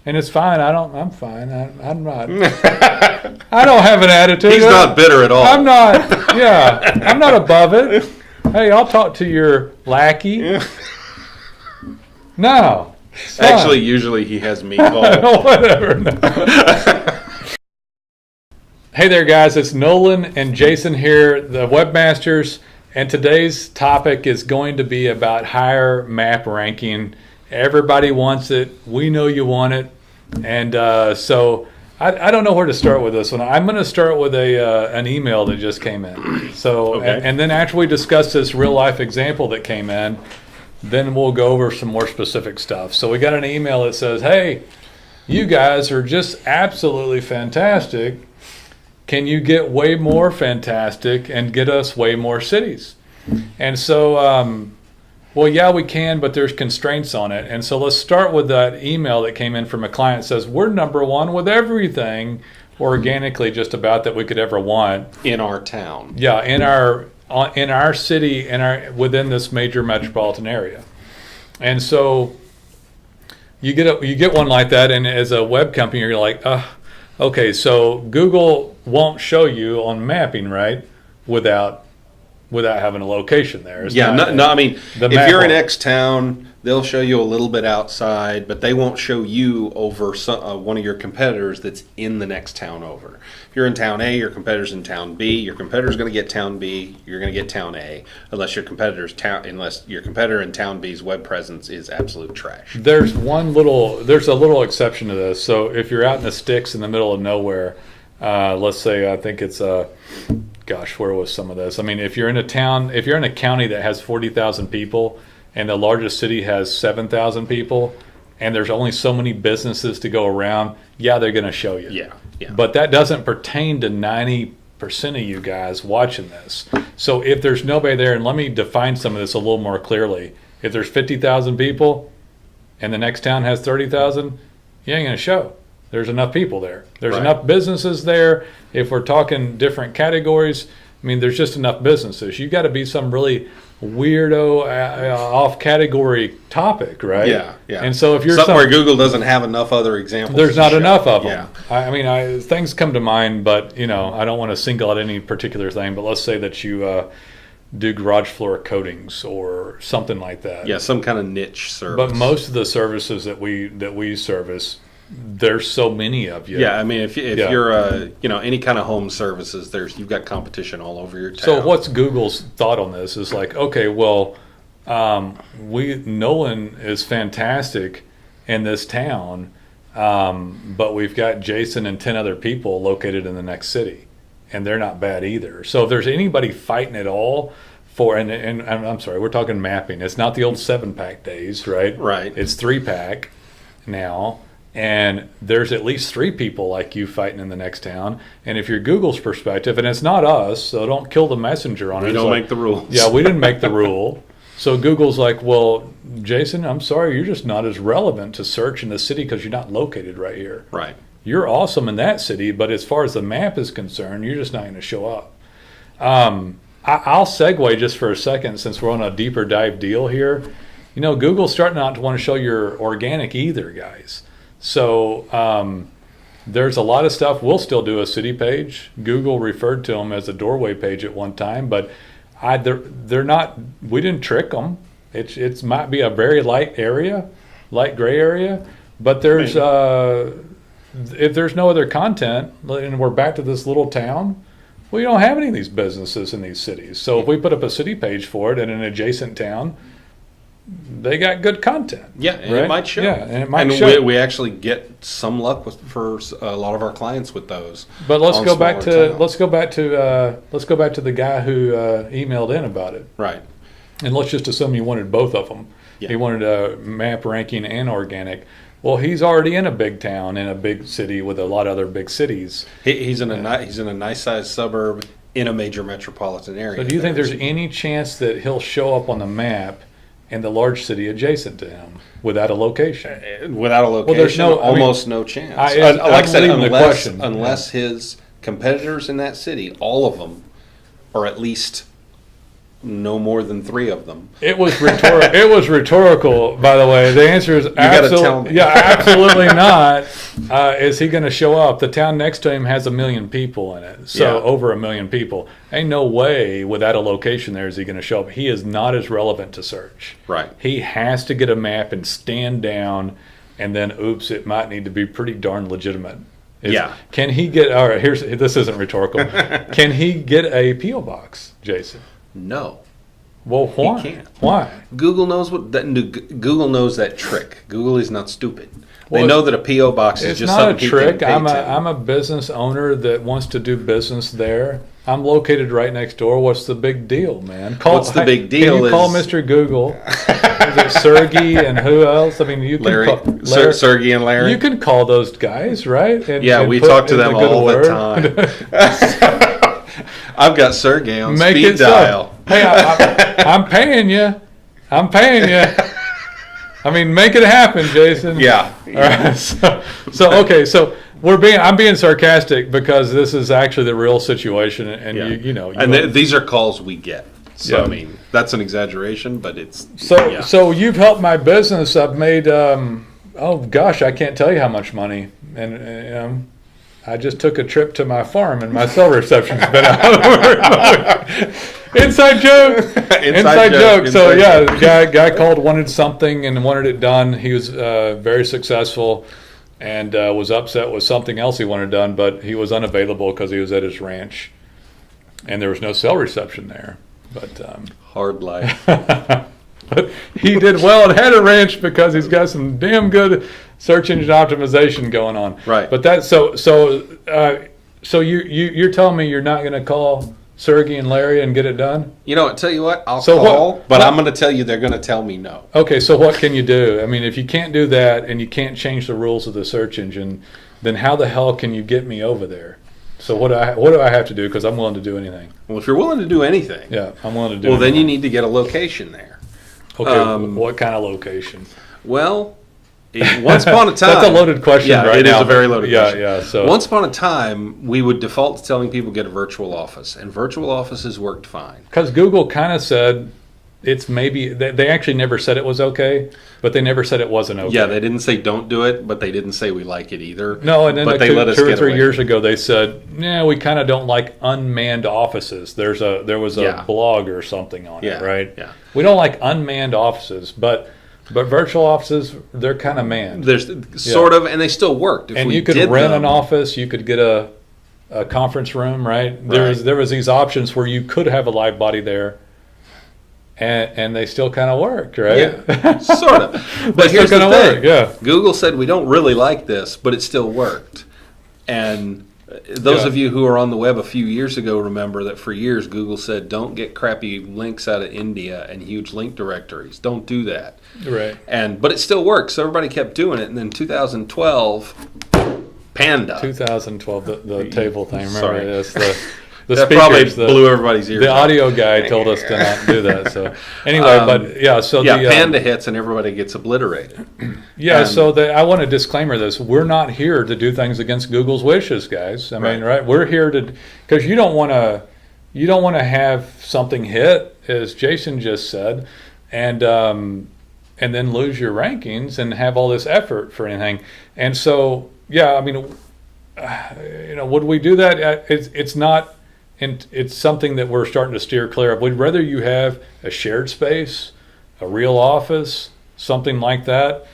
And it's fine. I'm fine. I'm not. I don't have an attitude. He's not bitter at all. I'm not. Yeah, I'm not above it. Hey, I'll talk to your lackey. Yeah. No. Actually, usually he has meatballs. Whatever. No. Hey there, guys. It's Nolan and Jason here, the Webmasters, and today's topic is going to be about higher map ranking. Everybody wants it. We know you want it, and so I don't know where to start with this one. I'm going to start with an email that just came in. So, okay. and then after we discuss this real life example that came in, then we'll go over some more specific stuff. So we got an email that says, "Hey, you guys are just absolutely fantastic. Can you get way more fantastic and get us way more cities?" And so, well, yeah, we can, but there's constraints on it. And so let's start with that email that came in from a client that says, "We're number one with everything organically just about that we could ever want. In our town. Yeah, in our city, within this major metropolitan area." And so you get one like that, and as a web company, you're like, okay, so Google won't show you on mapping, right, without having a location there. Yeah, I mean, if you're in X town, they'll show you a little bit outside, but they won't show you over one of your competitors that's in the next town over. If you're in town A, your competitor's in town B. Your competitor's going to get town B. You're going to get town A, unless your competitor in town B's web presence is absolute trash. There's a little exception to this. So if you're out in the sticks in the middle of nowhere, let's say I think it's gosh, where was some of this? I mean, if you're in a county that has 40,000 people and the largest city has 7,000 people, and there's only so many businesses to go around, yeah, they're going to show you. Yeah. But that doesn't pertain to 90% of you guys watching this. So if there's nobody there, and let me define some of this a little more clearly. If there's 50,000 people and the next town has 30,000, you ain't going to show. There's enough people there. There's enough businesses there. If we're talking different categories, I mean, there's just enough businesses. You got to be some really weirdo off-category topic, right? Yeah. And so if you're something where Google doesn't have enough other examples, there's not enough of them. Yeah. I mean, things come to mind, but I don't want to single out any particular thing. But let's say that you do garage floor coatings or something like that. Yeah, some kind of niche service. But most of the services that we service, there's so many of you. Yeah, I mean, if you're any kind of home services, you've got competition all over your town. So what's Google's thought on this is like, okay, well, Nolan is fantastic in this town, but we've got Jason and 10 other people located in the next city, and they're not bad either. So if there's anybody fighting at all for, and I'm sorry, we're talking mapping. It's not the old 7-pack days, right? Right. It's 3-pack now. And there's at least 3 people like you fighting in the next town. And if you're Google's perspective, and it's not us, so don't kill the messenger on it. We don't make the rules. Yeah, we didn't make the rule. So Google's like, well, Jason, I'm sorry, you're just not as relevant to search in the city because you're not located right here. Right. You're awesome in that city, but as far as the map is concerned, you're just not going to show up. I'll segue just for a second since we're on a deeper dive deal here. Google's starting not to want to show your organic either, guys. So there's a lot of stuff. We'll still do a city page. Google referred to them as a doorway page at one time, but they're not. We didn't trick them. It might be a very light gray area, but there's if there's no other content, and we're back to this little town, we don't have any of these businesses in these cities. So if we put up a city page for it in an adjacent town, they got good content. Yeah, and right? It might show. Yeah, and it might show. We actually get some luck for a lot of our clients with those. But let's go back to the guy who emailed in about it. Right. And let's just assume you wanted both of them. Yeah. He wanted a map ranking and organic. Well, he's already in a big town in a big city with a lot of other big cities. He's in a nice sized suburb in a major metropolitan area. So do you think there's any chance that he'll show up on the map in the large city adjacent to him without a location? Without a location, well, there's almost no chance. Like I said, unless his competitors in that city, all of them, are at least no more than 3 of them. It was rhetorical. It was rhetorical, by the way. The answer is absolutely, absolutely not. Is he going to show up? The town next to him has 1 million people in it, so over 1 million people. Ain't no way without a location there is he going to show up. He is not as relevant to search. Right. He has to get a map and stand down, and then oops, it might need to be pretty darn legitimate. Can he get? All right. This isn't rhetorical. Can he get a P.O. box, Jason? No. Well, why? He can't. Why? Google knows Google knows that trick. Google is not stupid. They know that a P.O. box is just something it's not a trick. I'm a business owner that wants to do business there. I'm located right next door. What's the big deal, man? What's the big deal? Can you call Mr. Google? Is it Sergey and who else? I mean, you can Larry, Sergey and Larry. You can call those guys, right? And we talk to them all the time. I've got Sergey on speed dial. Hey, I'm paying you. I'm paying you. I mean, make it happen, Jason. Yeah. All right. So I'm being sarcastic because this is actually the real situation, and these are calls we get. So I mean, that's an exaggeration, but it's So you've helped my business. I've made I can't tell you how much money, and I just took a trip to my farm, and my cell reception's been out. Inside joke. Inside joke. So guy called, wanted something, and wanted it done. He was very successful, and was upset with something else he wanted done, but he was unavailable because he was at his ranch, and there was no cell reception there. But hard life. But he did well and had a ranch because he's got some damn good search engine optimization going on. Right. But that's so you're telling me you're not going to call Sergey and Larry and get it done? I'll tell you what, I'll call, but I'm going to tell you they're going to tell me no. Okay, so what can you do? I mean, if you can't do that and you can't change the rules of the search engine, then how the hell can you get me over there? So what do I have to do? Because I'm willing to do anything. Well, if you're willing to do anything, I'm willing to do. Well, then you need to get a location there. Okay, what kind of location? Well, once upon a time, that's a loaded question. Right it now. is a very loaded question. Yeah. So once upon a time, we would default to telling people get a virtual office, and virtual offices worked fine. Because Google kind of said it's maybe they actually never said it was okay, but they never said it wasn't okay. Yeah, they didn't say don't do it, but they didn't say we like it either. No, and then but they let us 2 or 3 years ago they said, we kind of don't like unmanned offices. There was a blog or something on it, right? Yeah. We don't like unmanned offices, but virtual offices, they're kind of manned. There's sort of, and they still worked. And you could rent an office, you could get a conference room, right? There was these options where you could have a live body there. And they still kind of worked, right? Yeah, sort of. But here's the thing. Yeah. Google said we don't really like this, but it still worked. And those of you who are on the web a few years ago remember that for years Google said don't get crappy links out of India and huge link directories. Don't do that. Right. But it still works. So everybody kept doing it. And then 2012, Panda. 2012, the table thing. Remember this? The that speakers, probably blew everybody's ears. The audio guy told us to not do that. So anyway, Panda hits and everybody gets obliterated. I want to disclaimer this: we're not here to do things against Google's wishes, guys. I mean, right? We're here to because you don't want to have something hit, as Jason just said, and then lose your rankings and have all this effort for anything. And so, would we do that? It's not. And it's something that we're starting to steer clear of. We'd rather you have a shared space, a real office, something like that.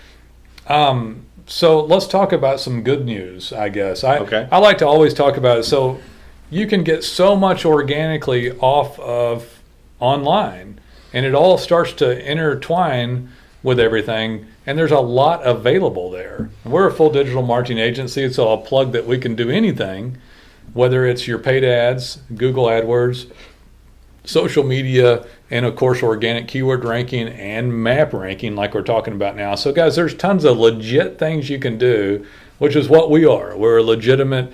So let's talk about some good news, I guess. I like to always talk about it. So you can get so much organically off of online, and it all starts to intertwine with everything, and there's a lot available there. We're a full digital marketing agency, so I'll plug that we can do anything. Whether it's your paid ads, Google AdWords, social media, and of course organic keyword ranking and map ranking like we're talking about now. So guys, there's tons of legit things you can do, which is what we are. We're a legitimate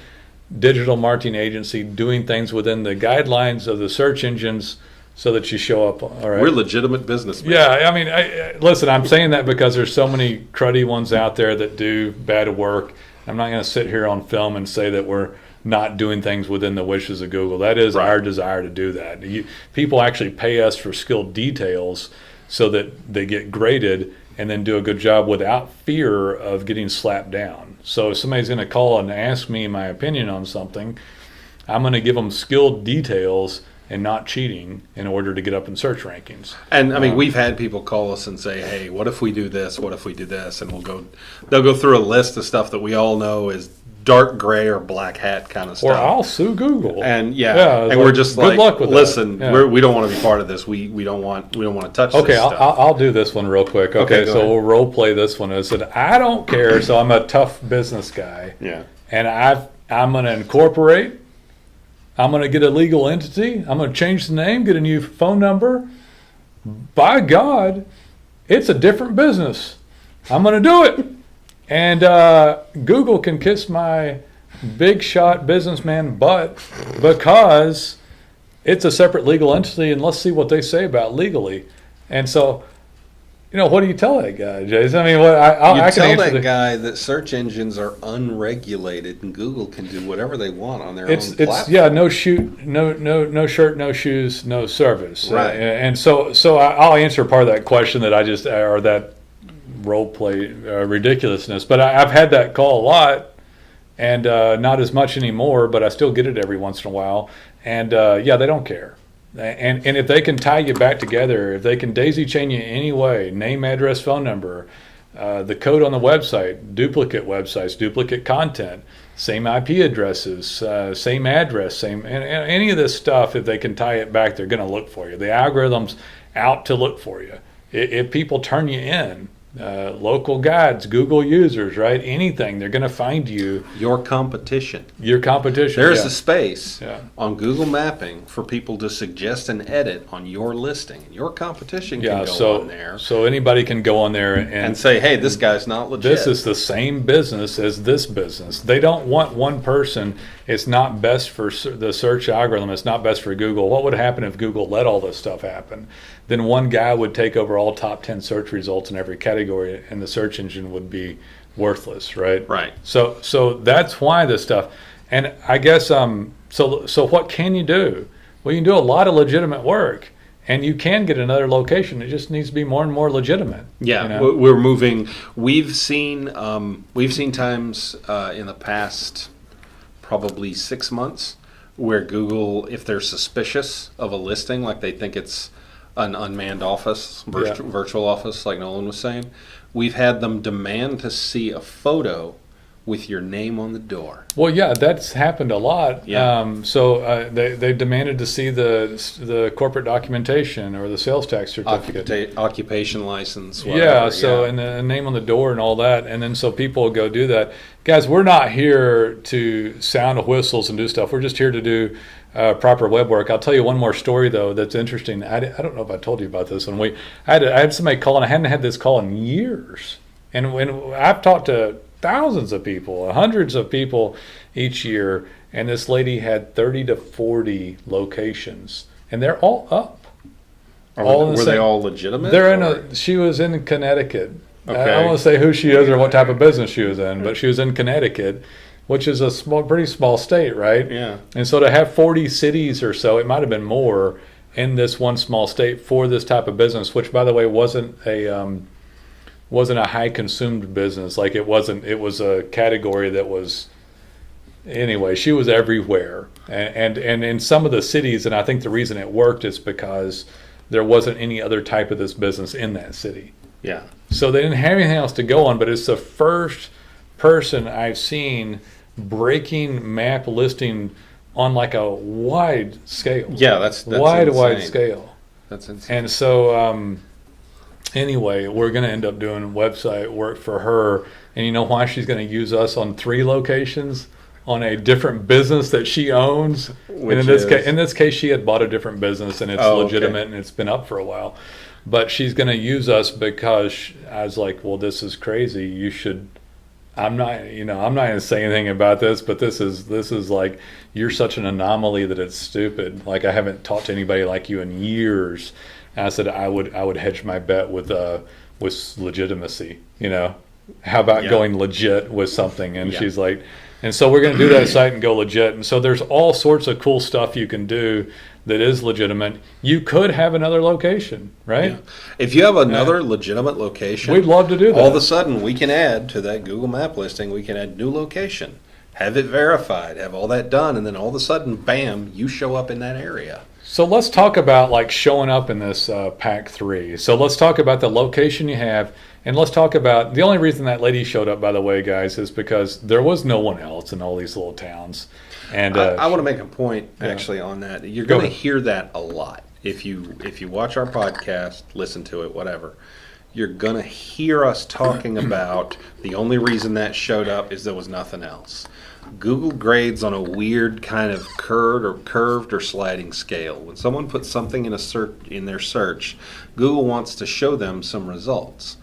digital marketing agency doing things within the guidelines of the search engines so that you show up. All right. We're legitimate businessmen. Yeah, I mean, listen, I'm saying that because there's so many cruddy ones out there that do bad work. I'm not going to sit here on film and say that we're not doing things within the wishes of Google. That is our desire to do that. People actually pay us for skilled details so that they get graded and then do a good job without fear of getting slapped down. So if somebody's going to call and ask me my opinion on something, I'm going to give them skilled details and not cheating in order to get up in search rankings. And I mean, we've had people call us and say, "Hey, what if we do this? What if we do this?" And they'll go through a list of stuff that we all know is dark gray or black hat kind of stuff. Or I'll sue Google. And and we're just good luck with listen, that. we don't want to be part of this. We don't want to touch this stuff. I'll do this one real quick. Okay, so we'll role play this one. I said, I don't care, so I'm a tough business guy. Yeah. And I'm going to incorporate. I'm going to get a legal entity. I'm going to change the name, get a new phone number. By God, it's a different business. I'm going to do it. And Google can kiss my big shot businessman butt because it's a separate legal entity, and let's see what they say about legally. And so, what do you tell that guy, Jason? I mean, I can tell answer that guy that search engines are unregulated, and Google can do whatever they want on their own platform. No shirt, no shoes, no service. Right. And so I'll answer part of that question that or that role play ridiculousness. But I've had that call a lot, and not as much anymore. But I still get it every once in a while. And they don't care. And if they can tie you back together, if they can daisy chain you in any way, name, address, phone number, the code on the website, duplicate websites, duplicate content, same IP addresses, same address, and any of this stuff, if they can tie it back, they're going to look for you. The algorithm's out to look for you. If people turn you in, local guides, Google users, right? Anything, they're going to find you. Your competition. There's a space on Google Mapping for people to suggest and edit on your listing. Your competition can go on there. So anybody can go on there and say, hey, this guy's not legit. This is the same business as this business. They don't want one person. It's not best for the search algorithm. It's not best for Google. What would happen if Google let all this stuff happen? Then one guy would take over all top 10 search results in every category, and the search engine would be worthless, right? Right. So that's why this stuff. And I guess so what can you do? Well, you can do a lot of legitimate work, and you can get another location. It just needs to be more and more legitimate. Yeah, we're moving. We've seen times in the past probably 6 months where Google, if they're suspicious of a listing, like they think it's an unmanned office, virtual office, like Nolan was saying, we've had them demand to see a photo with your name on the door. Well, yeah, that's happened a lot. Yeah. So they demanded to see the corporate documentation or the sales tax certificate, occupation license. Whatever, and the name on the door and all that, and then so people will go do that. Guys, we're not here to sound whistles and do stuff. We're just here to do proper web work. I'll tell you one more story though that's interesting. I don't know if I told you about this one. I had somebody call, and I hadn't had this call in years. And when I've talked to thousands of people, hundreds of people each year, and this lady had 30 to 40 locations, and they're all up. Were they all legitimate? She was in Connecticut. Okay. I don't want to say who she is or what type of business she was in, but she was in Connecticut, which is a pretty small state, right? Yeah. And so to have 40 cities or so, it might have been more in this one small state for this type of business, which, by the way, wasn't a high consumed business. Like it was a category that was, anyway, she was everywhere. And in some of the cities, and I think the reason it worked is because there wasn't any other type of this business in that city. Yeah. So they didn't have anything else to go on, but it's the first person I've seen breaking map listing on like a wide scale. Yeah, that's wide scale. That's insane. And so anyway, we're going to end up doing website work for her. And you know why she's going to use us on 3 locations on a different business that she owns? And in this case, she had bought a different business, and it's legitimate, and it's been up for a while. But she's going to use us because I was like, well, this is crazy. You should I'm not going to say anything about this, but this is like, you're such an anomaly that it's stupid. Like, I haven't talked to anybody like you in years. And I said I would hedge my bet with legitimacy. How about going legit with something? And she's like, and so we're going to do that site and go legit. And so there's all sorts of cool stuff you can do that is legitimate. You could have another location, right? Yeah. If you have another legitimate location, we'd love to do that. All of a sudden, we can add to that Google Map listing, we can add new location, have it verified, have all that done, and then all of a sudden, bam, you show up in that area. So let's talk about like showing up in this pack 3. So let's talk about the location you have, and let's talk about the only reason that lady showed up, by the way, guys, is because there was no one else in all these little towns. And I want to make a point actually on that. You're going to hear that a lot if you watch our podcast, listen to it, whatever. You're going to hear us talking about the only reason that showed up is there was nothing else. Google grades on a weird kind of curved or sliding scale. When someone puts something in their search, Google wants to show them some results.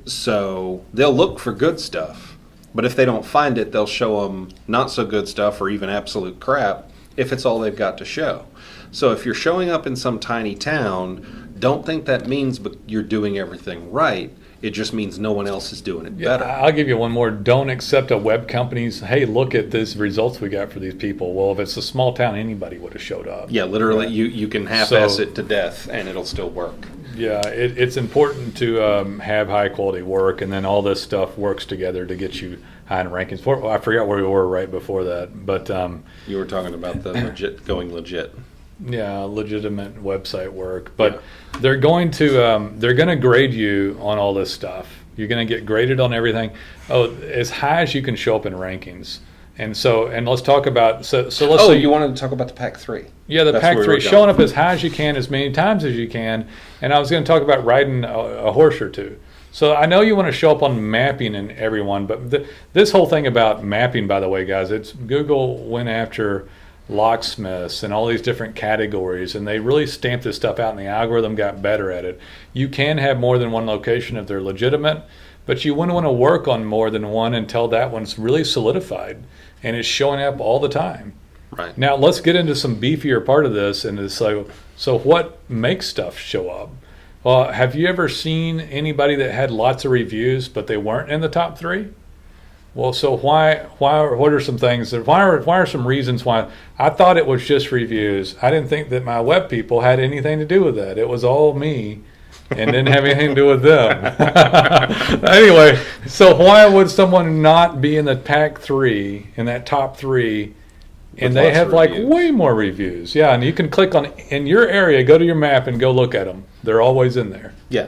So they'll look for good stuff. But if they don't find it, they'll show them not so good stuff or even absolute crap if it's all they've got to show. So if you're showing up in some tiny town, don't think that means you're doing everything right. It just means no one else is doing it better. I'll give you one more. Don't accept a web company's, hey, look at these results we got for these people. Well, if it's a small town, anybody would have showed up. Yeah, literally, you can half-ass it to death and it'll still work. Yeah, it's important to have high-quality work, and then all this stuff works together to get you high in rankings. I forgot where we were right before that, but you were talking about the going legit. Yeah, legitimate website work, but they're going to grade you on all this stuff. You're going to get graded on everything. As high as you can show up in rankings. And let's talk about let's say you wanted to talk about the pack 3. Yeah, the pack 3, showing up as high as you can, as many times as you can. And I was going to talk about riding a horse or two. So I know you want to show up on mapping and everyone, but this whole thing about mapping, by the way, guys, it's Google went after locksmiths and all these different categories, and they really stamped this stuff out, and the algorithm got better at it. You can have more than one location if they're legitimate, but you wouldn't want to work on more than one until that one's really solidified and it's showing up all the time. Right. Now let's get into some beefier part of this, and it's like, so what makes stuff show up? Well, have you ever seen anybody that had lots of reviews but they weren't in the top 3? Well, so what are some things why are some reasons why? I thought it was just reviews. I didn't think that my web people had anything to do with that. It was all me and didn't have anything to do with them. Anyway, so why would someone not be in the pack 3, in that top 3, and they have like way more reviews? Yeah, and you can click on, in your area, go to your map and go look at them. They're always in there. Yeah.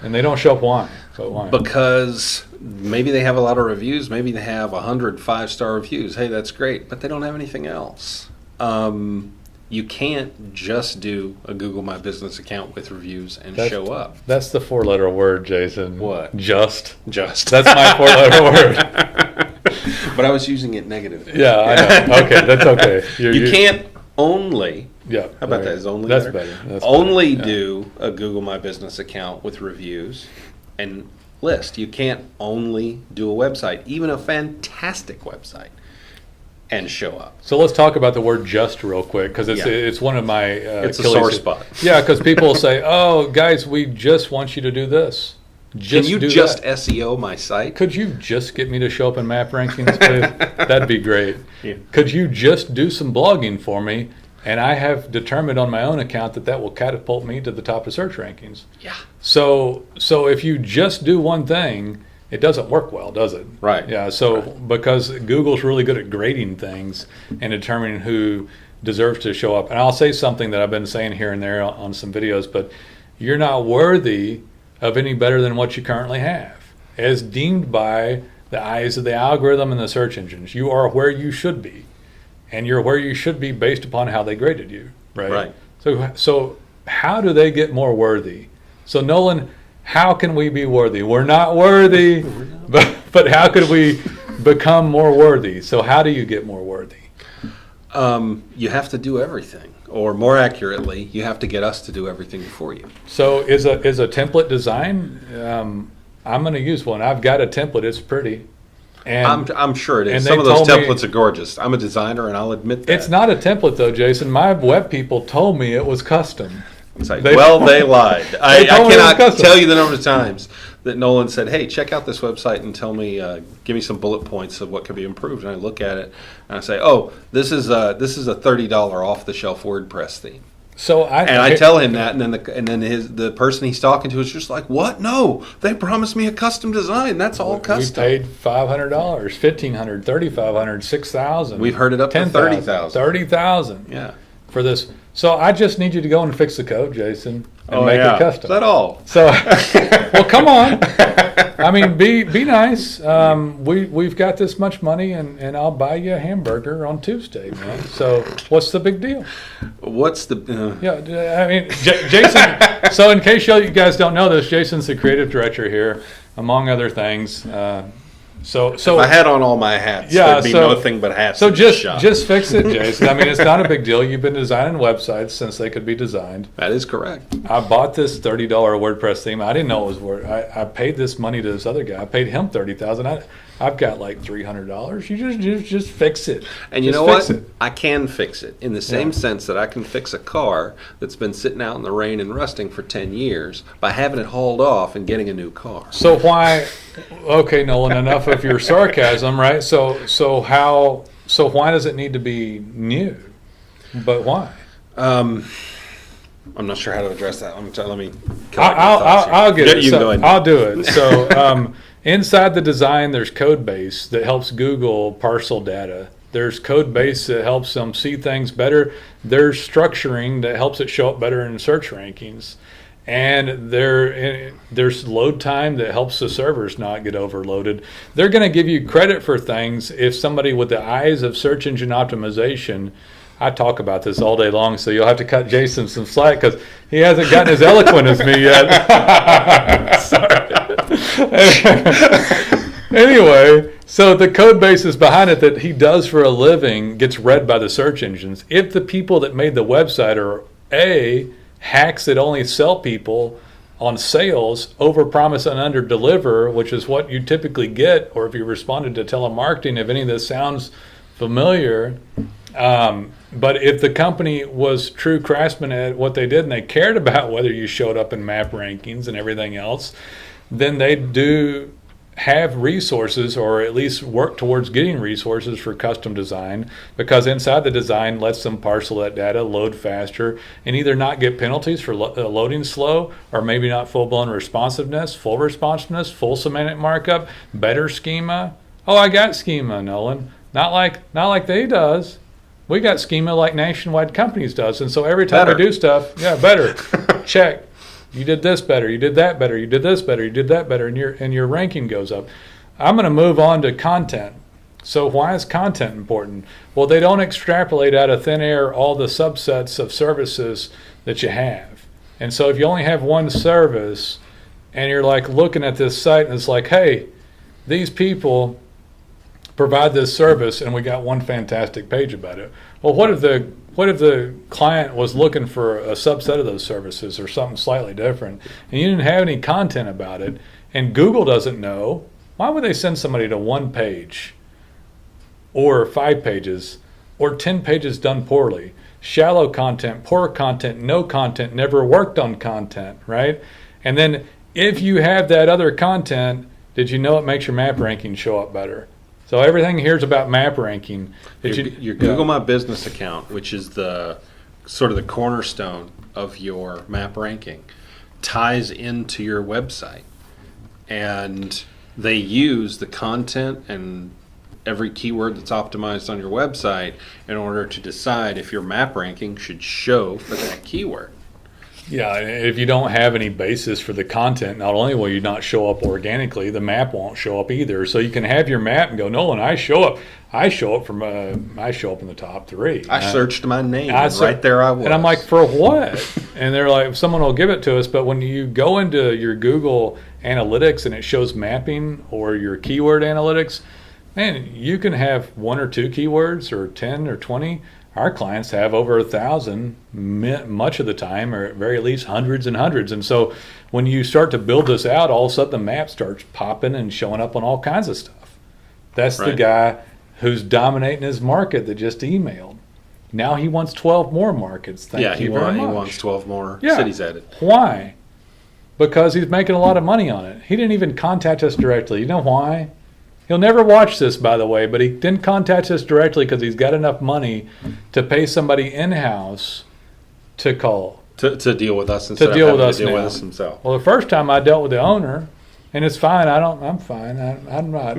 And they don't show up. Why? So why? Because maybe they have a lot of reviews. Maybe they have 100 5-star reviews. Hey, that's great. But they don't have anything else. You can't just do a Google My Business account with reviews and show up. That's the 4-letter word, Jason. What? Just. Just. That's my 4-letter word. But I was using it negatively. Yeah, I know. Okay, that's okay. You can't only. Yeah. How about that? Is only that's better? That's only better. do a Google My Business account with reviews and list. You can't only do a website, even a fantastic website, and show up. So let's talk about the word "just" real quick, because it's one of my it's a sore spot. Yeah, because people say, "Oh, guys, we just want you to do this." Can you just SEO my site? Could you just get me to show up in map rankings, please? That'd be great. Yeah. Could you just do some blogging for me? And I have determined on my own account that will catapult me to the top of search rankings. Yeah. So if you just do one thing, it doesn't work well, does it? Right. Yeah. So because Google's really good at grading things and determining who deserves to show up. And I'll say something that I've been saying here and there on some videos, but you're not worthy of any better than what you currently have, as deemed by the eyes of the algorithm and the search engines. You are where you should be, and you're where you should be based upon how they graded you, right? So how do they get more worthy? So Nolan, how can we be worthy? We're not worthy, but how could we become more worthy? So how do you get more worthy? You have to do everything. Or more accurately, you have to get us to do everything for you. So is a template design? I'm going to use one. I've got a template. It's pretty. And I'm sure it is. and Some they of those told me- templates are gorgeous. I'm a designer, and I'll admit that. It's not a template though, Jason. My web people told me it was custom. It's like, they lied. I told me it was cannot custom. tell you the number of times that Nolan said, "Hey, check out this website and tell me, give me some bullet points of what could be improved." And I look at it and I say, "Oh, this is a $30 off the shelf WordPress theme." So I tell him that, and then the person he's talking to is just like, "What? No, they promised me a custom design. That's all custom." We paid $500, $1,500, $3,500, $6,000. We've heard it up to $30,000. $30,000. Yeah. For this. So I just need you to go and fix the code, Jason, and make it custom. Is that all? So, well, come on. I mean, be nice. We've got this much money, and I'll buy you a hamburger on Tuesday, man. So what's the big deal? What's the? Yeah, I mean, Jason. So in case you guys don't know this, Jason's the creative director here, among other things. So if I had on all my hats, there'd be nothing but hats. So in this shop. just fix it, Jason. I mean, it's not a big deal. You've been designing websites since they could be designed. That is correct. I bought this $30 WordPress theme. I didn't know it was worth. I paid this money to this other guy. I paid him $30,000. I've got like $300. You just fix it. And you just know fix what? it. I can fix it in the same sense that I can fix a car that's been sitting out in the rain and rusting for 10 years by having it hauled off and getting a new car. So why? Okay, Nolan. Enough of your sarcasm, right? So why does it need to be new? But why? I'm not sure how to address that. Let me. I'll get it. You So, go ahead. I'll do it. So inside the design, there's code base that helps Google parcel data. There's code base that helps them see things better. There's structuring that helps it show up better in search rankings. And there's load time that helps the servers not get overloaded. They're going to give you credit for things if somebody with the eyes of search engine optimization. I talk about this all day long, so you'll have to cut Jason some slack because he hasn't gotten as eloquent as me yet. Sorry. Anyway, so the code bases behind it that he does for a living gets read by the search engines. If the people that made the website are hacks that only sell people on sales, overpromise and underdeliver, which is what you typically get, or if you responded to telemarketing, if any of this sounds familiar. But if the company was true craftsmen at what they did and they cared about whether you showed up in map rankings and everything else, then they do have resources, or at least work towards getting resources for custom design, because inside the design lets them parcel that data, load faster, and either not get penalties for loading slow, or maybe not full-blown responsiveness, full semantic markup, better schema. Oh, I got schema, Nolan. Not like they does. We got schema like Nationwide Companies does, and so every time we do stuff, better. Check. You did this better. You did that better. You did this better. You did that better, and your ranking goes up. I'm going to move on to content. So why is content important? Well, they don't extrapolate out of thin air all the subsets of services that you have. And so if you only have one service, and you're like looking at this site, and it's like, hey, these people provide this service, and we got one fantastic page about it. Well, what if the client was looking for a subset of those services or something slightly different, and you didn't have any content about it, and Google doesn't know? Why would they send somebody to one page, or 5 pages, or 10 pages done poorly? Shallow content, poor content, no content, never worked on content, right? And then if you have that other content, did you know it makes your map ranking show up better? So everything here is about map ranking. Your Google My Business account, which is the sort of the cornerstone of your map ranking, ties into your website. And they use the content and every keyword that's optimized on your website in order to decide if your map ranking should show for that keyword. Yeah, if you don't have any basis for the content, not only will you not show up organically, the map won't show up either. So you can have your map and go, Nolan, I show up in the top 3. I searched my name, right there I was. And I'm like, for what? And they're like, someone will give it to us. But when you go into your Google Analytics and it shows mapping, or your keyword analytics, man, you can have 1 or 2 keywords, or 10 or 20. Our clients have over 1,000 much of the time, or at very least hundreds and hundreds. And so when you start to build this out, all of a sudden the map starts popping and showing up on all kinds of stuff. That's the guy who's dominating his market that just emailed. Now he wants 12 more markets. Thank you very much. He wants 12 more cities added. Why? Because he's making a lot of money on it. He didn't even contact us directly. You know why? He'll never watch this, by the way, but he didn't contact us directly because he's got enough money to pay somebody in-house to call. To deal with us instead of having to deal with us himself. Well, the first time I dealt with the owner, and it's fine. I'm fine. I'm not.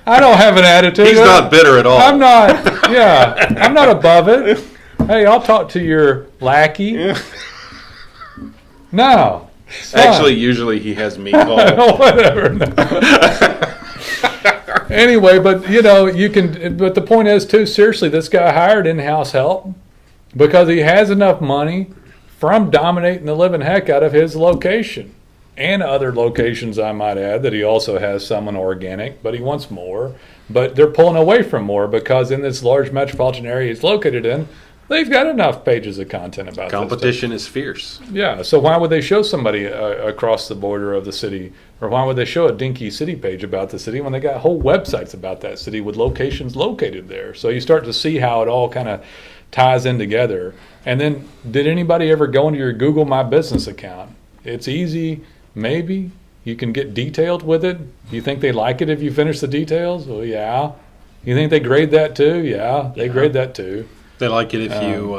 I don't have an attitude. He's not bitter at all. I'm not. Yeah, I'm not above it. Hey, I'll talk to your lackey. No. Actually, usually he has me call. Whatever. Anyway, but you can. But the point is, too. Seriously, this guy hired in-house help because he has enough money from dominating the living heck out of his location. And other locations, I might add, that he also has some in organic, but he wants more. But they're pulling away from more because in this large metropolitan area he's located in, they've got enough pages of content about this. Competition is fierce. Yeah, so why would they show somebody across the border of the city, or why would they show a dinky city page about the city when they got whole websites about that city with locations located there? So you start to see how it all kind of ties in together. And then, did anybody ever go into your Google My Business account? It's easy. Maybe you can get detailed with it. You think they like it if you finish the details? Well, yeah. You think they grade that too? Yeah, they grade that too. They like it if you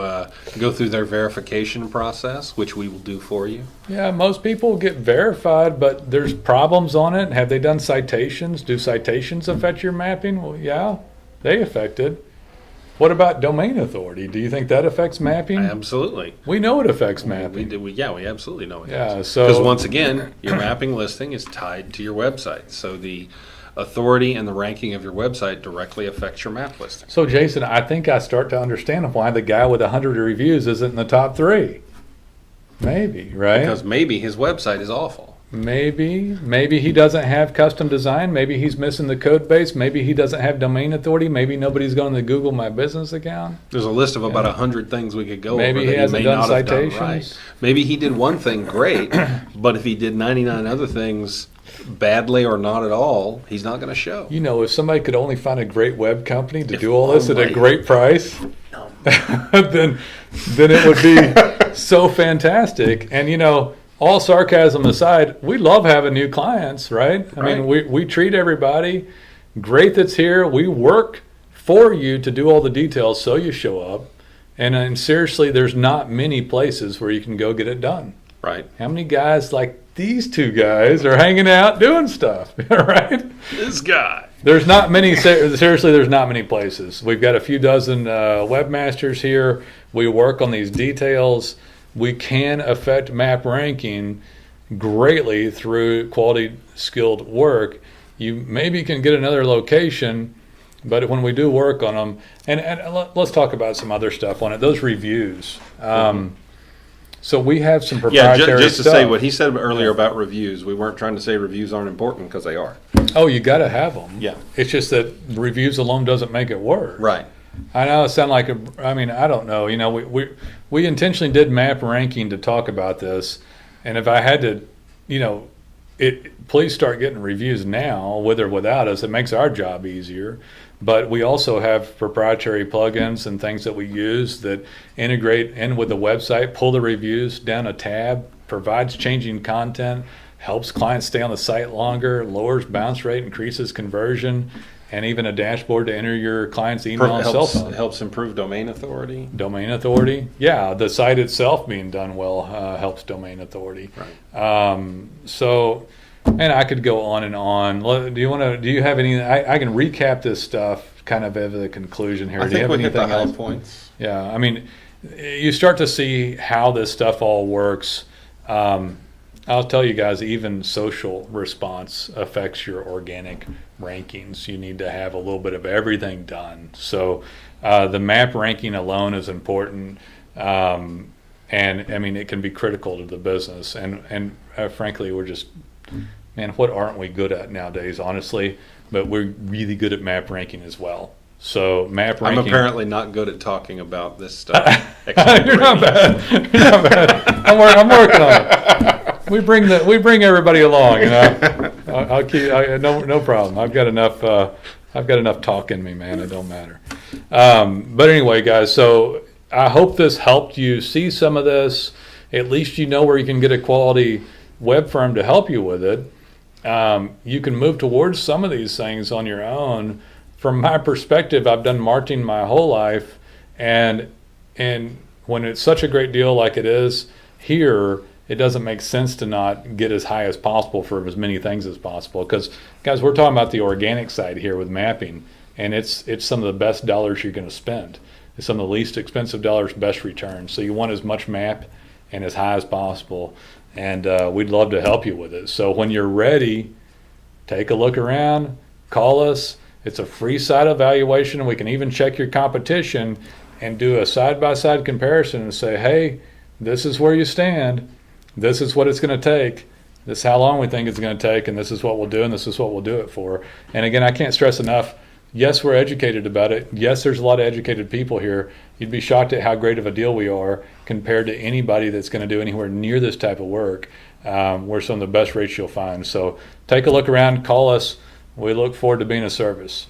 go through their verification process, which we will do for you. Yeah, most people get verified, but there's problems on it. Have they done citations? Do citations affect your mapping? Well, yeah, they affect it. What about domain authority? Do you think that affects mapping? Absolutely. We know it affects mapping. We absolutely know it does. Because once again, your mapping listing is tied to your website. So the authority and the ranking of your website directly affects your map listing. So, Jason, I think I start to understand why the guy with 100 reviews isn't in the top 3. Maybe, right? Because maybe his website is awful. Maybe he doesn't have custom design. Maybe he's missing the code base. Maybe he doesn't have domain authority. Maybe nobody's going to Google My Business account. There's a list of about 100 things we could go maybe over. Maybe he hasn't done citations. Right. Maybe he did one thing great, but if he did 99 other things badly or not at all, he's not going to show. If somebody could only find a great web company to do all this at a great price, then it would be so fantastic. And all sarcasm aside, we love having new clients, right? I mean, we treat everybody great that's here. We work for you to do all the details so you show up. And seriously, there's not many places where you can go get it done. Right. How many guys like these two guys are hanging out doing stuff, right? This guy. There's not many, seriously, there's not many places. We've got a few dozen webmasters here. We work on these details. We can affect map ranking greatly through quality skilled work. You maybe can get another location, but when we do work on them, and let's talk about some other stuff on it, those reviews. So we have some proprietary just to stuff. say what he said earlier about reviews, we weren't trying to say reviews aren't important because they are. Oh, you got to have them. Yeah. It's just that reviews alone doesn't make it work. Right. I know it sounds like I don't know. We intentionally did map ranking to talk about this, and if I had to, please start getting reviews now, with or without us. It makes our job easier. But we also have proprietary plugins and things that we use that integrate in with the website, pull the reviews down a tab, provides changing content, helps clients stay on the site longer, lowers bounce rate, increases conversion, and even a dashboard to enter your client's email and cell phone. Helps improve domain authority. Domain authority, yeah. The site itself being done well helps domain authority. Right. And I could go on and on. Do you have any? I can recap this stuff kind of as a conclusion here. I think we hit the high points. Yeah, I mean, you start to see how this stuff all works. I'll tell you guys, even social response affects your organic rankings. You need to have a little bit of everything done. So the map ranking alone is important. And I mean, it can be critical to the business. And frankly, we're just, man, what aren't we good at nowadays, honestly? But we're really good at map ranking as well. So map ranking. I'm apparently not good at talking about this stuff. You're not bad. You're not bad. I'm working on it. We bring everybody along, I'll keep. No problem. I've got enough. I've got enough talk in me, man. It don't matter. But anyway, guys. So I hope this helped you see some of this. At least you know where you can get a quality web firm to help you with it. You can move towards some of these things on your own. From my perspective, I've done marketing my whole life, and when it's such a great deal like it is here, it doesn't make sense to not get as high as possible for as many things as possible. Because, guys, we're talking about the organic side here with mapping, and it's some of the best dollars you're going to spend. It's some of the least expensive dollars, best returns. So you want as much map and as high as possible, and we'd love to help you with it. So when you're ready, take a look around, call us. It's a free site evaluation, and we can even check your competition and do a side-by-side comparison and say, hey, this is where you stand. This is what it's going to take. This is how long we think it's going to take, and this is what we'll do, and this is what we'll do it for. And again, I can't stress enough, yes, we're educated about it. Yes, there's a lot of educated people here. You'd be shocked at how great of a deal we are compared to anybody that's going to do anywhere near this type of work. We're some of the best rates you'll find. So take a look around, call us. We look forward to being of service.